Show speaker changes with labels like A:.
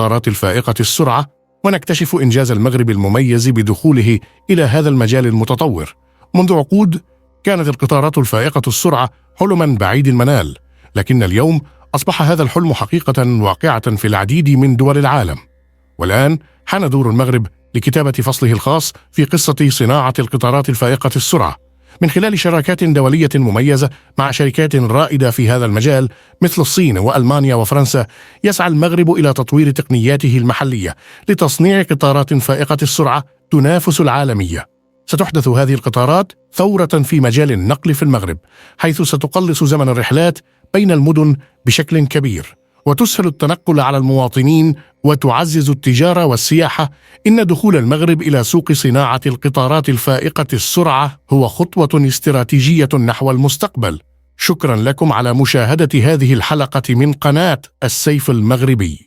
A: القطارات الفائقة السرعة، ونكتشف إنجاز المغرب المميز بدخوله إلى هذا المجال المتطور. منذ عقود كانت القطارات الفائقة السرعة حلما بعيد المنال، لكن اليوم أصبح هذا الحلم حقيقة واقعة في العديد من دول العالم. والآن حان دور المغرب لكتابة فصله الخاص في قصة صناعة القطارات الفائقة السرعة من خلال شراكات دولية مميزة مع شركات رائدة في هذا المجال مثل الصين وألمانيا وفرنسا. يسعى المغرب إلى تطوير تقنياته المحلية لتصنيع قطارات فائقة السرعة تنافس العالمية. ستحدث هذه القطارات ثورة في مجال النقل في المغرب، حيث ستقلص زمن الرحلات بين المدن بشكل كبير، وتسهل التنقل على المواطنين وتعزز التجارة والسياحة. إن دخول المغرب إلى سوق صناعة القطارات الفائقة السرعة هو خطوة استراتيجية نحو المستقبل. شكرا لكم على مشاهدة هذه الحلقة من قناة السيف المغربي.